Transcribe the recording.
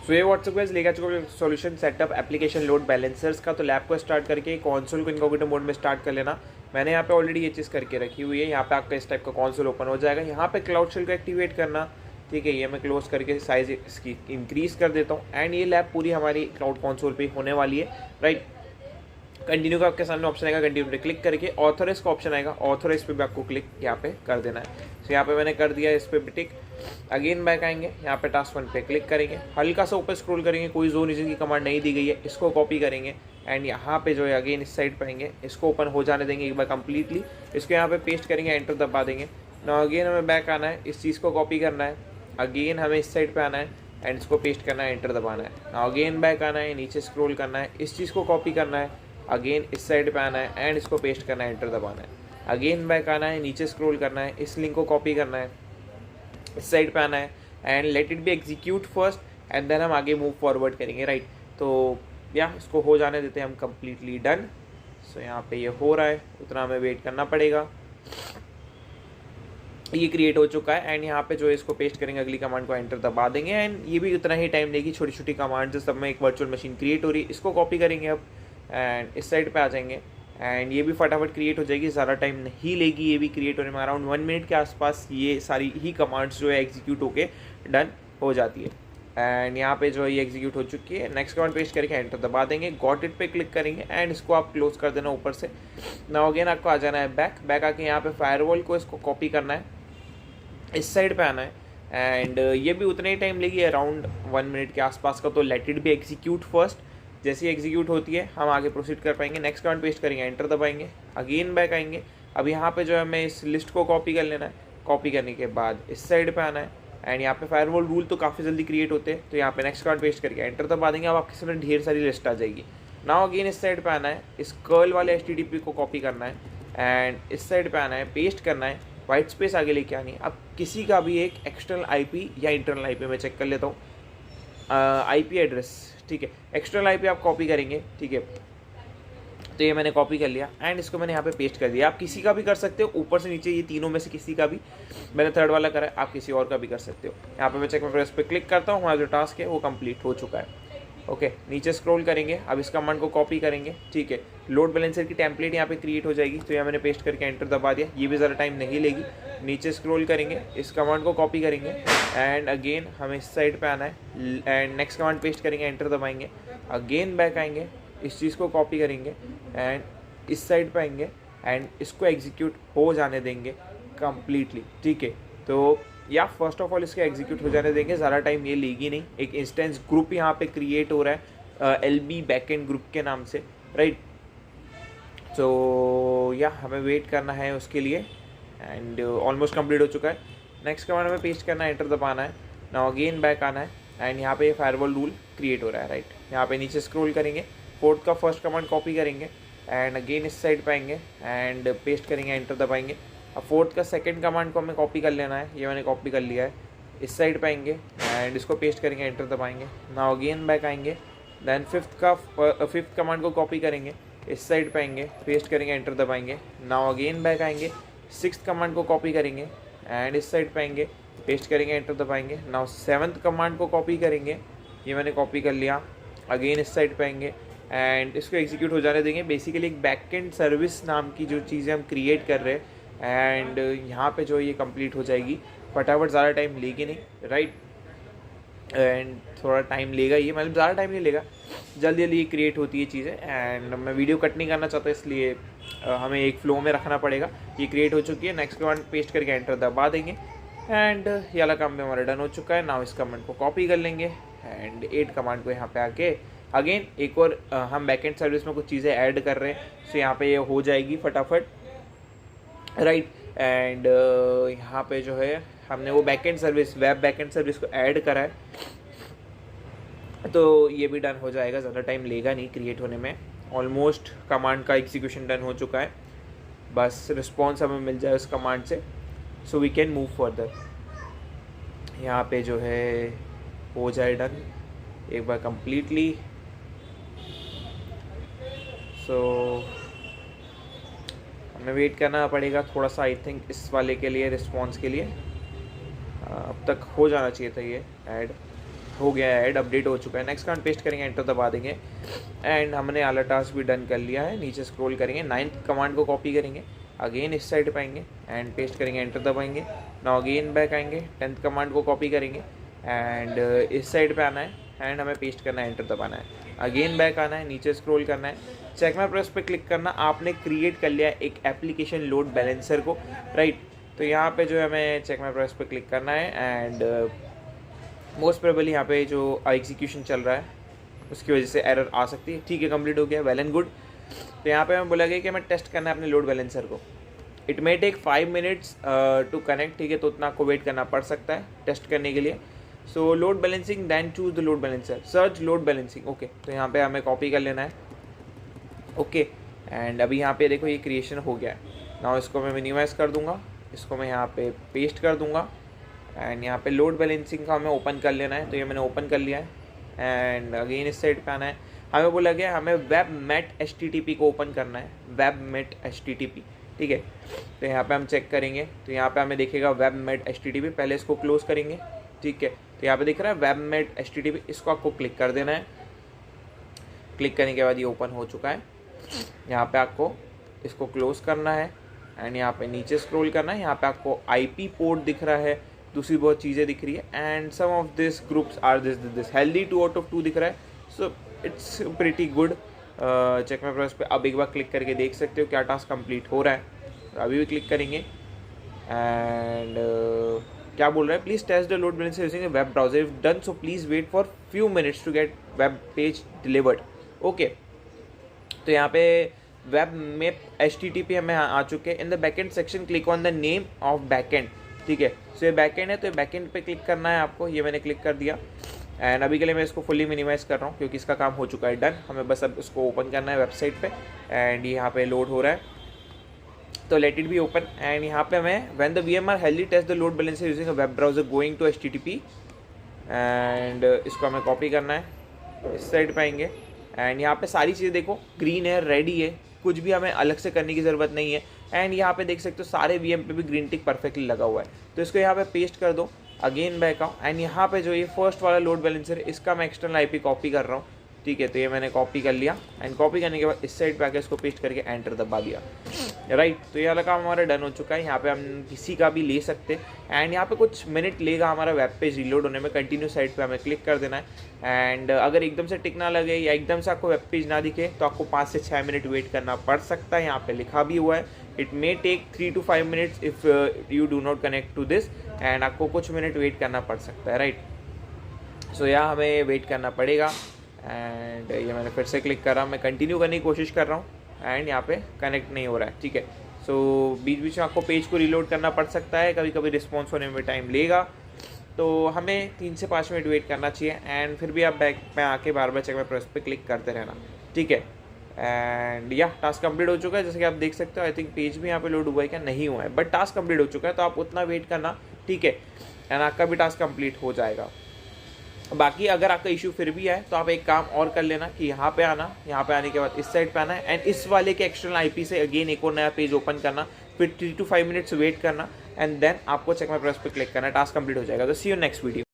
सो ये WhatsApp guys लेकर चुका solution setup application load balancers का। तो लैब को स्टार्ट करके कंसोल को इनकॉग्निटो मोड में स्टार्ट कर लेना। मैंने यहाँ पे ऑलरेडी ये चीज़ करके रखी हुई है। यहाँ पे आपका इस टाइप का कंसोल ओपन हो जाएगा। यहाँ पे क्लाउड शेल को एक्टिवेट करना, ठीक है। ये मैं क्लोज करके साइज इसकी इंक्रीज कर देता हूँ एंड ये लैब पूरी हमारी क्लाउड कंसोल पे होने वाली है, राइट। कंटिन्यू का आपके सामने ऑप्शन आएगा, कंटिन्यू पे क्लिक करके ऑथराइज का ऑप्शन आएगा, ऑथराइज पे भी आपको क्लिक यहाँ पे कर देना है। तो यहाँ पे मैंने कर दिया, इस पे भी टिक। अगेन बैक आएंगे, यहाँ पे टास्क 1 पे क्लिक करेंगे, हल्का सा ऊपर स्क्रॉल करेंगे, कोई जोन रीजन की कमांड नहीं दी गई है, इसको कॉपी करेंगे एंड यहाँ पे जो है अगेन इस साइड पे आएंगे, इसको ओपन हो जाने देंगे एक बार कंप्लीटली, इसको यहाँ पे पेस्ट करेंगे, एंटर दबा देंगे। ना अगेन हमें बैक आना है, इस चीज़ को कॉपी करना है, अगेन हमें इस साइड पे आना है एंड इसको पेस्ट करना है, एंटर दबाना है। ना अगेन बैक आना है, नीचे स्क्रॉल करना है, इस चीज़ को कॉपी करना है, अगेन इस साइड पे आना है एंड इसको पेस्ट करना है, एंटर दबाना है। अगेन बैक आना है, नीचे स्क्रॉल करना है, इस लिंक को कॉपी करना है, इस साइड पे आना है and let it be execute first and then हम आगे मूव फॉरवर्ड करेंगे, राइट। तो या इसको हो जाने देते हैं हम कम्प्लीटली डन। सो यहाँ पे ये हो रहा है, उतना हमें वेट करना पड़ेगा। ये क्रिएट हो चुका है एंड यहाँ पे जो है इसको पेस्ट करेंगे, अगली कमांड को एंटर दबा देंगे एंड ये भी उतना ही टाइम लेगी। छोटी छोटी कमांड सब में एक वर्चुअल मशीन क्रिएट हो रही है, इसको कॉपी करेंगे अब एंड इस साइड पे आ जाएंगे एंड ये भी फटाफट क्रिएट हो जाएगी, ज़्यादा टाइम नहीं लेगी ये भी क्रिएट होने में। अराउंड 1 मिनट के आसपास ये सारी ही कमांड्स जो है एग्जीक्यूट होके डन हो जाती है एंड यहाँ पे जो है ये एग्जीक्यूट हो चुकी है। नेक्स्ट कमांड पेस्ट करके एंटर दबा देंगे, गॉट इट पे क्लिक करेंगे एंड इसको आप क्लोज कर देना ऊपर से। नाउ अगेन आपको आ जाना है बैक आके यहाँ पे फायरवॉल को इसको कॉपी करना है, इस साइड पे आना है एंड ये भी उतना ही टाइम लेगी, अराउंड 1 मिनट के आसपास का। तो let it be execute first, जैसे ही एग्जीक्यूट होती है हम आगे प्रोसीड कर पाएंगे। नेक्स्ट कमांड पेस्ट करेंगे, एंटर दबाएंगे, अगेन बैक आएंगे। अब यहाँ पे जो है हमें इस लिस्ट को कॉपी कर लेना है, कॉपी करने के बाद इस साइड पे आना है एंड यहाँ पे फायरवॉल रूल तो काफ़ी जल्दी क्रिएट होते हैं, तो यहाँ पे नेक्स्ट कमांड पेस्ट करके एंटर दबा देंगे। अब आपके सामने ढेर सारी लिस्ट आ जाएगी। नाउ अगेन इस साइड पे आना है, इस कर्ल वाले HTTP को कॉपी करना है एंड इस साइड पे आना है, पेस्ट करना है, वाइट स्पेस आगे लेके आनी है। अब किसी का भी एक एक्सटर्नल IP या इंटरनल IP में चेक कर लेता हूँ, IP एड्रेस, ठीक है। एक्सटर्नल IP आप कॉपी करेंगे, ठीक है। तो ये मैंने कॉपी कर लिया एंड इसको मैंने यहाँ पे पेस्ट कर दिया। आप किसी का भी कर सकते हो, ऊपर से नीचे, ये तीनों में से किसी का भी। मैंने थर्ड वाला करा है, आप किसी और का भी कर सकते हो। यहाँ पे मैं चेक प्रेस पे क्लिक करता हूँ, हमारा जो टास्क है वो कंप्लीट हो चुका है। ओके, नीचे स्क्रॉल करेंगे, अब इस कमांड को कॉपी करेंगे, ठीक है। लोड बैलेंसर की टेम्पलेट यहाँ पे क्रिएट हो जाएगी, तो यहाँ मैंने पेस्ट करके एंटर दबा दिया, ये भी ज़रा टाइम नहीं लेगी। नीचे स्क्रॉल करेंगे, इस कमांड को कॉपी करेंगे एंड अगेन हमें इस साइड पे आना है एंड नेक्स्ट कमांड पेस्ट करेंगे, एंटर दबाएंगे, अगेन बैक आएंगे, इस चीज़ को कॉपी करेंगे एंड इस साइड पे आएंगे एंड इसको एग्जीक्यूट हो जाने देंगे कम्प्लीटली, ठीक है। तो या फर्स्ट ऑफ ऑल इसका एग्जीक्यूट हो जाने देंगे, ज़्यादा टाइम ये लेगी नहीं। एक इंस्टेंस ग्रुप यहाँ पे क्रिएट हो रहा है LB बैकएंड ग्रुप के नाम से, राइट। तो या हमें वेट करना है उसके लिए एंड ऑलमोस्ट कंप्लीट हो चुका है। नेक्स्ट कमांड में पेस्ट करना है, एंटर दबाना है। नाउ अगेन बैक आना है एंड यहाँ पे फायरवॉल रूल क्रिएट हो रहा है, राइट। यहाँ पे नीचे स्क्रॉल करेंगे, फोर्थ का फर्स्ट कमांड कॉपी करेंगे एंड अगेन इस साइड पे आएंगे एंड पेस्ट करेंगे, एंटर दबाएंगे। अब फोर्थ का सेकंड कमांड को हमें कॉपी कर लेना है, ये मैंने कॉपी कर लिया है। इस साइड पे आएंगे एंड इसको पेस्ट करेंगे, एंटर दबाएंगे। नाउ अगेन बैक आएंगे, देन फिफ्थ कमांड को कॉपी करेंगे, इस साइड पे आएंगे, पेस्ट करेंगे, एंटर दबाएंगे। नाउ अगेन बैक आएंगे, सिक्स्थ कमांड को कॉपी करेंगे एंड इस साइड पे आएंगे, पेस्ट करेंगे, एंटर दबाएंगे। नाउ सेवन्थ कमांड को कॉपी करेंगे, ये मैंने कॉपी कर लिया। अगेन इस साइड पे आएंगे एंड इसको एग्जीक्यूट हो जाने देंगे। बेसिकली एक बैकएंड सर्विस नाम की जो चीज़ें हम क्रिएट कर रहे हैं एंड यहाँ पे जो ये कंप्लीट हो जाएगी फटाफट, ज़्यादा टाइम लेगी नहीं, राइट। एंड थोड़ा टाइम लेगा ये, मतलब ज़्यादा टाइम नहीं लेगा, जल्दी जल्दी ये क्रिएट होती है चीज़ें एंड मैं वीडियो कट नहीं करना चाहता, इसलिए हमें एक फ्लो में रखना पड़ेगा। ये क्रिएट हो चुकी है, नेक्स्ट कमांड पेस्ट करके एंटर दबा देंगे एंड ये वाला काम भी हमारा डन हो चुका है। नाउ इस कमांड को कॉपी कर लेंगे एंड 8 कमांड को यहाँ पे आके अगेन एक और हम बैकएंड सर्विस में कुछ चीज़ें ऐड कर रहे हैं, सो यहाँ पे ये हो जाएगी फटाफट, राइट। एंड यहाँ पे जो है हमने वो backend service, web backend service को ऐड करा है, तो ये भी डन हो जाएगा, ज़्यादा टाइम लेगा नहीं क्रिएट होने में। ऑलमोस्ट कमांड का एग्जीक्यूशन डन हो चुका है, बस रिस्पॉन्स हमें मिल जाए उस कमांड से, so we can move further. यहाँ पे जो है हो जाए डन एक बार कम्प्लीटली। सो हमें वेट करना पड़ेगा थोड़ा सा, आई थिंक इस वाले के लिए, रिस्पॉन्स के लिए। अब तक हो जाना चाहिए था ये ऐड। हो गया है, ऐड अपडेट हो चुका है। नेक्स्ट कमांड पेस्ट करेंगे, एंटर दबा देंगे एंड हमने आला टास्क भी डन कर लिया है। नीचे स्क्रॉल करेंगे, 9th कमांड को कॉपी करेंगे, अगेन इस साइड पे आएंगे एंड पेस्ट करेंगे, एंटर दबाएंगे। नाउ अगेन बैक आएंगे, 10th कमांड को कॉपी करेंगे एंड इस साइड पे आना है एंड हमें पेस्ट करना है, एंटर दबाना है। अगेन बैक आना है, नीचे स्क्रॉल करना है, चेक माय प्रोसेस पे क्लिक करना। आपने क्रिएट कर लिया एक एप्लीकेशन लोड बैलेंसर को, राइट। तो यहाँ पे जो है हमें चेक माय प्रोसेस पे क्लिक करना है एंड मोस्ट प्रोबेबली यहाँ पे जो एग्जीक्यूशन चल रहा है उसकी वजह से एरर आ सकती है। ठीक है, कंप्लीट हो गया, वेल एंड गुड। तो यहाँ पे हमें बोला गया कि हमें टेस्ट करना है अपने लोड बैलेंसर को। It may take 5 minutes to connect, ठीक है, तो उतना आपको वेट करना पड़ सकता है टेस्ट करने के लिए। So load balancing, then choose the load balancer, search load balancing. Okay, तो यहाँ पे हमें कॉपी कर लेना है। ओके एंड अभी यहाँ पे देखो ये क्रिएशन हो गया है। नाउ इसको मैं मिनिमाइज कर दूंगा, इसको मैं यहाँ पे पेस्ट कर दूंगा एंड यहाँ पे लोड बैलेंसिंग का हमें ओपन कर लेना है। तो ये मैंने ओपन कर लिया है एंड अगेन इस साइड पे आना है। हमें बोला गया हमें वेब मेट HTTP को ओपन करना है, वेब मेट HTTP, ठीक है। तो यहाँ पे हम चेक करेंगे, तो यहाँ पे हमें दिखेगा वेब मेट HTTP। पहले इसको क्लोज करेंगे, ठीक है। तो यहाँ पे दिख रहा है वेब मेट HTTP, इसको आपको क्लिक कर देना है। क्लिक करने के बाद ये ओपन हो चुका है। यहाँ पे आपको इसको क्लोज करना है एंड यहाँ पे नीचे स्क्रॉल करना है। यहाँ पे आपको IP पोर्ट दिख रहा है, दूसरी बहुत चीज़ें दिख रही है and some of this groups are this healthy 2 out of 2 दिख रहा है। So it's pretty good. Check my process पे अब एक बार क्लिक करके देख सकते हो क्या टास्क कंप्लीट हो रहा है। अभी भी क्लिक करेंगे एंड क्या बोल रहा है, please test the load balancer using a web browser, if done so please wait for few minutes to get web page delivered. Okay, तो यहाँ पे वेब मेप HTTP हमें आ चुके हैं। In the backend section click on the name of backend, ठीक है। सो ये backend है, तो ये बैकएंड पे क्लिक करना है आपको। ये मैंने क्लिक कर दिया एंड अभी के लिए मैं इसको फुली मिनिमाइज कर रहा हूँ क्योंकि इसका काम हो चुका है डन। हमें बस अब इसको ओपन करना है वेबसाइट पे एंड यहाँ पे लोड हो रहा है, तो let it be open. And यहाँ पे हमें when the VMR healthy test the load balancer using a web browser going to HTTP and इसको हमें कॉपी करना है। इस साइड पे आएंगे एंड यहाँ पे सारी चीज़ें देखो ग्रीन है, रेडी है, कुछ भी हमें अलग से करने की ज़रूरत नहीं है। एंड यहाँ पे देख सकते हो सारे VM पे भी ग्रीन टिक परफेक्टली लगा हुआ है। तो इसको यहाँ पे पेस्ट कर दो, अगेन बैक आओ एंड यहाँ पे जो ये फर्स्ट वाला लोड बैलेंसर है इसका मैं एक्सटर्नल IP कॉपी कर रहा हूँ, ठीक है। तो ये मैंने कॉपी कर लिया एंड कॉपी करने के बाद इस साइड पे आके इसको पेस्ट करके एंटर दबा दिया, राइट। तो ये वाला काम हमारा डन हो चुका है। यहाँ पे हम किसी का भी ले सकते हैं एंड यहाँ पे कुछ मिनट लेगा हमारा वेब पेज रिलोड होने में। कंटिन्यू साइड पे हमें क्लिक कर देना है एंड अगर एकदम से टिक ना लगे या एकदम से आपको वेब पेज ना दिखे तो आपको 5 से 6 मिनट वेट करना पड़ सकता है। यहाँ पे लिखा भी हुआ है it may take 3 to 5 minutes if you do not connect to this, and आपको कुछ मिनट वेट करना पड़ सकता है, राइट। सो यहाँ हमें वेट करना पड़ेगा एंड ये मैंने फिर से क्लिक करा, मैं कंटिन्यू करने की कोशिश कर रहा हूँ एंड यहाँ पे कनेक्ट नहीं हो रहा है, ठीक है। सो बीच बीच में आपको पेज को रिलोड करना पड़ सकता है, कभी कभी रिस्पॉन्स होने में टाइम लेगा, तो हमें 3 से 5 मिनट वेट करना चाहिए। एंड फिर भी आप बैक में आके बार बार चेक माय प्रोसेस पे क्लिक करते रहना, ठीक है। एंड या टास्क कंप्लीट हो चुका है, जैसे कि आप देख सकते हो। आई थिंक पेज भी यहाँ पे लोड हुआ है क्या, नहीं हुआ है, बट टास्क कंप्लीट हो चुका है। तो आप उतना वेट करना, ठीक है, एंड आपका भी टास्क कंप्लीट हो जाएगा। बाकी अगर आपका इशू फिर भी है तो आप एक काम और कर लेना कि यहाँ पे आना, यहाँ पे आने के बाद इस साइड पे आना है एंड इस वाले के एक्सटर्नल IP से अगेन एक और नया पेज ओपन करना, फिर 3 to 5 मिनट्स वेट करना एंड देन आपको चेक माय प्रोसेस पे क्लिक करना, टास्क कंप्लीट हो जाएगा। तो सी यू नेक्स्ट वीडियो।